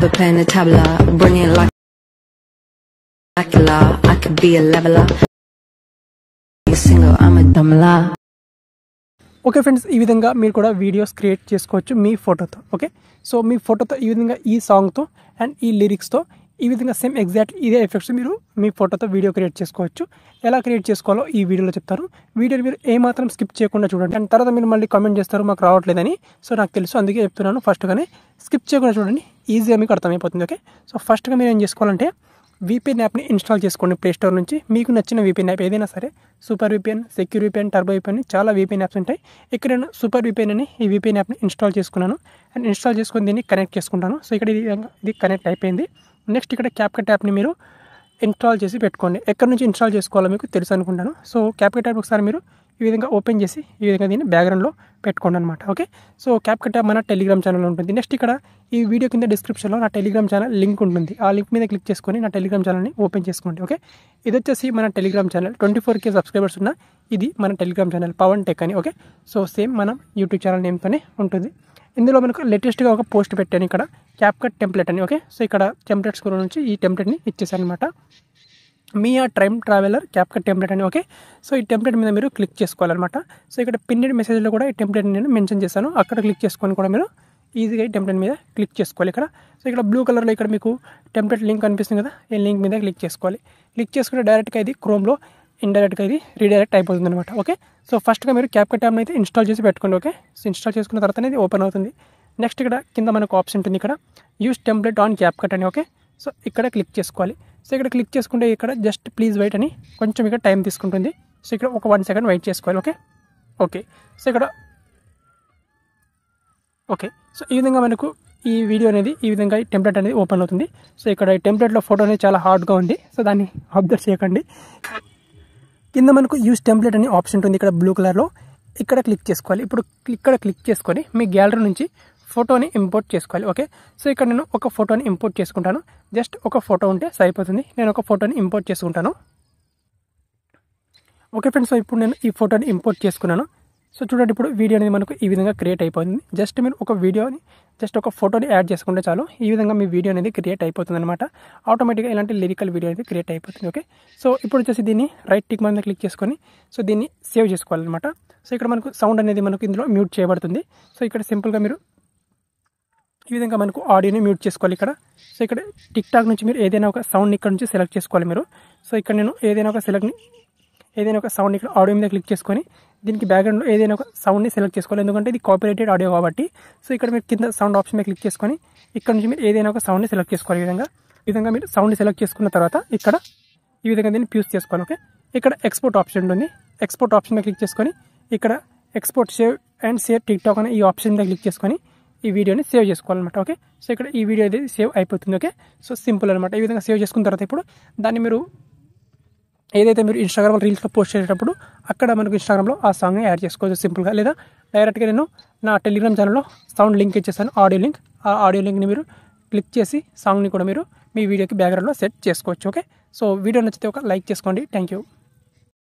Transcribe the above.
never playing the tabla. Brilliant like Dracula. I could be a leveler. Single, I'm a dumla. Okay friends, ఈ విధంగా మీరు కూడా videos create చేసుకోవచ్చు మీ ఫోటోతో. Okay, so మీ ఫోటోతో ఈ విధంగా ఈ సాంగ్తో అండ్ ఈ లిరిక్స్తో ఈ విధంగా సేమ్ ఎగ్జాక్ట్ ఇదే ఎఫెక్ట్స్ మీరు మీ ఫోటోతో వీడియో క్రియేట్ చేసుకోవచ్చు. ఎలా క్రియేట్ చేసుకోవాలో ఈ వీడియోలో చెప్తారు. వీడియోని మీరు ఏమాత్రం స్కిప్ చేయకుండా చూడండి. అండ్ తర్వాత మీరు మళ్ళీ కామెంట్ చేస్తారు మాకు రావట్లేదని. సో నాకు తెలుసు, అందుకే చెప్తున్నాను. ఫస్ట్గానే స్కిప్ చేయకుండా చూడండి, ఈజీగా మీకు అర్థమైపోతుంది. ఓకే, సో ఫస్ట్గా మీరు ఏం చేసుకోవాలంటే VPN యాప్ని ఇన్స్టాల్ చేసుకోండి ప్లే స్టోర్ నుంచి. మీకు నచ్చిన VPN యాప్ ఏదైనా సరే, super VPN, secure VPN, turbo VPN, చాలా VPN యాప్స్ ఉంటాయి. ఇక్కడ నేను సూపర్ VPN అని ఈ VPN యాప్ని ఇన్స్టాల్ చేసుకున్నాను. అండ్ ఇన్స్టాల్ చేసుకొని దీన్ని కనెక్ట్ చేసుకుంటాను. సో ఇక్కడ ఇది కనెక్ట్ అయిపోయింది. నెక్స్ట్ ఇక్కడ CapCut యాప్ని మీరు ఇన్స్టాల్ చేసి పెట్టుకోండి. ఎక్కడి నుంచి ఇన్స్టాల్ చేసుకోవాలో మీకు తెలుసు అనుకుంటాను. సో CapCut యాప్ ఒకసారి మీరు ఈ విధంగా ఓపెన్ చేసి ఈ విధంగా దీన్ని బ్యాక్గ్రౌండ్లో పెట్టుకోండి అనమాట. ఓకే, సో CapCut యాప్ మన టెలిగ్రామ్ ఛానల్లో ఉంటుంది. నెక్స్ట్ ఇక్కడ ఈ వీడియో కింద డిస్క్రిప్షన్లో నా టెలిగ్రామ్ ఛానల్ లింక్ ఉంటుంది. ఆ లింక్ మీద క్లిక్ చేసుకొని నా టెలిగ్రామ్ ఛానల్ని ఓపెన్ చేసుకోండి. ఓకే, ఇది వచ్చేసి మన టెలిగ్రామ్ ఛానల్. 24K సబ్స్క్రైబర్స్ ఉన్న ఇది మన టెలిగ్రామ్ ఛానల్, పవన్ టెక్ అని. ఓకే, సో సేమ్ మనం యూట్యూబ్ ఛానల్ నేమ్తోనే ఉంటుంది. ఇందులో మనకు లేటెస్ట్గా ఒక పోస్ట్ పెట్టాను ఇక్కడ, CapCut టెంప్లెట్ అని. ఓకే, సో ఇక్కడ టెంప్లెట్స్ నుంచి ఈ టెంప్లెట్ని ఇచ్చేసాను అనమాట. మియా టైమ్ ట్రావెలర్ CapCut టెంప్లెట్ అని. ఓకే, సో ఈ టెంప్లెట్ మీద మీరు క్లిక్ చేసుకోవాలన్నమాట. సో ఇక్కడ పిన్నెడ్ మెసేజ్లో కూడా ఈ టెంప్లెట్ని నేను మెన్షన్ చేశాను. అక్కడ క్లిక్ చేసుకొని కూడా మీరు ఈజీగా ఈ టెంప్లెట్ మీద క్లిక్ చేసుకోవాలి. ఇక్కడ సో ఇక్కడ బ్లూ కలర్లో ఇక్కడ మీకు టెంప్లెట్ లింక్ కనిపిస్తుంది కదా, ఈ లింక్ మీద క్లిక్ చేసుకోవాలి. క్లిక్ చేసుకుంటే డైరెక్ట్గా ఇది క్రోమ్లో ఇండైరెక్ట్గా ఇది రీడైరెక్ట్ అయిపోతుంది అనమాట. ఓకే, సో ఫస్ట్గా మీరు CapCut యాప్ని అయితే ఇన్స్టాల్ చేసి పెట్టుకోండి. ఓకే, సో ఇన్స్టాల్ చేసుకున్న తర్వాత ఇది ఓపెన్ అవుతుంది. నెక్స్ట్ ఇక్కడ కింద మనకు ఆప్షన్ ఉంటుంది, ఇక్కడ యూస్ టెంప్లెట్ ఆన్ CapCut అని. ఓకే, సో ఇక్కడ క్లిక్ చేసుకోవాలి. సో ఇక్కడ క్లిక్ చేసుకుంటే ఇక్కడ జస్ట్ ప్లీజ్ వెయిట్ అని కొంచెం ఇక్కడ టైం తీసుకుంటుంది. సో ఇక్కడ ఒక 1 సెకండ్ వెయిట్ చేసుకోవాలి. ఓకే ఓకే సో ఇక్కడ ఓకే సో ఈ విధంగా మనకు ఈ వీడియో అనేది ఈ విధంగా ఈ టెంప్లెట్ అనేది ఓపెన్ అవుతుంది. సో ఇక్కడ ఈ టెంప్లెట్లో ఫోటో అనేది చాలా హార్డ్గా ఉంది. సో దాన్ని అబ్జర్వ్ చేయకండి. కింద మనకు యూస్ టెంప్లెట్ అని ఆప్షన్ ఉంటుంది ఇక్కడ బ్లూ కలర్లో, ఇక్కడ క్లిక్ చేసుకోవాలి. ఇప్పుడు ఇక్కడ క్లిక్ చేసుకొని మీ గ్యాలరీ నుంచి ఫోటోని ఇంపోర్ట్ చేసుకోవాలి. ఓకే, సో ఇక్కడ నేను ఒక ఫోటోని ఇంపోర్ట్ చేసుకుంటాను. జస్ట్ ఒక ఫోటో ఉంటే సరిపోతుంది. నేను ఒక ఫోటోని ఇంపోర్ట్ చేసుకుంటాను. ఓకే ఫ్రెండ్స్, సో ఇప్పుడు నేను ఈ ఫోటోని ఇంపోర్ట్ చేసుకున్నాను. సో చూడండి, ఇప్పుడు వీడియో అనేది మనకు ఈ విధంగా క్రియేట్ అయిపోతుంది. జస్ట్ మీరు ఒక వీడియోని జస్ట్ ఒక ఫోటోని యాడ్ చేసుకుంటే చాలు, ఈ విధంగా మీ వీడియో అనేది క్రియేట్ అయిపోతుంది అనమాట. ఆటోమేటిక్గా ఇలాంటి లిరికల్ వీడియో అనేది క్రియేట్ అయిపోతుంది. ఓకే, సో ఇప్పుడు వచ్చేసి దీన్ని రైట్ టిక్ మీద క్లిక్ చేసుకొని సో దీన్ని సేవ్ చేసుకోవాలన్నమాట. సో ఇక్కడ మనకు సౌండ్ అనేది మనకు ఇందులో మ్యూట్ చేయబడుతుంది. సో ఇక్కడ సింపుల్గా మీరు ఈ విధంగా మనకు ఆడియోని మ్యూట్ చేసుకోవాలి ఇక్కడ. సో ఇక్కడ టిక్టాక్ నుంచి మీరు ఏదైనా ఒక సౌండ్ ఇక్కడ నుంచి సెలెక్ట్ చేసుకోవాలి మీరు. సో ఇక్కడ నేను ఏదైనా ఒక సౌండ్ ఇక్కడ ఆడియో మీద క్లిక్ చేసుకొని దీనికి బ్యాక్గ్రౌండ్లో ఏదైనా ఒక సౌండ్ని సెలెక్ట్ చేసుకోవాలి, ఎందుకంటే ఇది కాపీరైటెడ్ ఆడియో కాబట్టి. సో ఇక్కడ మీరు కింద సౌండ్ ఆప్షన్ మీద క్లిక్ చేసుకొని ఇక్కడ నుంచి మీరు ఏదైనా ఒక సౌండ్ని సెలెక్ట్ చేసుకోవాలి. ఈ విధంగా మీరు సౌండ్ని సెలెక్ట్ చేసుకున్న తర్వాత ఇక్కడ ఈ విధంగా దీన్ని ఫ్యూజ్ చేసుకోవాలి. ఓకే, ఇక్కడ ఎక్స్పోర్ట్ ఆప్షన్ ఉంటుంది. ఎక్స్పోర్ట్ ఆప్షన్ మీద క్లిక్ చేసుకొని ఇక్కడ export save and save TikTok అనే ఈ ఆప్షన్ మీద క్లిక్ చేసుకొని ఈ వీడియోని సేవ్ చేసుకోవాలన్నమాట. ఓకే, సో ఇక్కడ ఈ వీడియో అనేది సేవ్ అయిపోతుంది. ఓకే, సో సింపుల్ అనమాట. ఈ విధంగా సేవ్ చేసుకున్న తర్వాత ఇప్పుడు దాన్ని మీరు ఏదైతే మీరు ఇన్స్టాగ్రామ్ రీల్స్లో పోస్ట్ చేసేటప్పుడు అక్కడ మనకు ఇన్స్టాగ్రామ్లో ఆ సాంగ్ని యాడ్ చేసుకోవచ్చు సింపుల్గా. లేదా డైరెక్ట్గా నేను నా టెలిగ్రామ్ ఛానల్లో సౌండ్ లింక్ ఇచ్చేసాను, ఆడియో లింక్. ఆ ఆడియో లింక్ని మీరు క్లిక్ చేసి సాంగ్ని కూడా మీరు మీ వీడియోకి బ్యాక్గ్రౌండ్లో సెట్ చేసుకోవచ్చు. ఓకే, సో వీడియో నచ్చితే ఒక లైక్ చేసుకోండి. Thank you.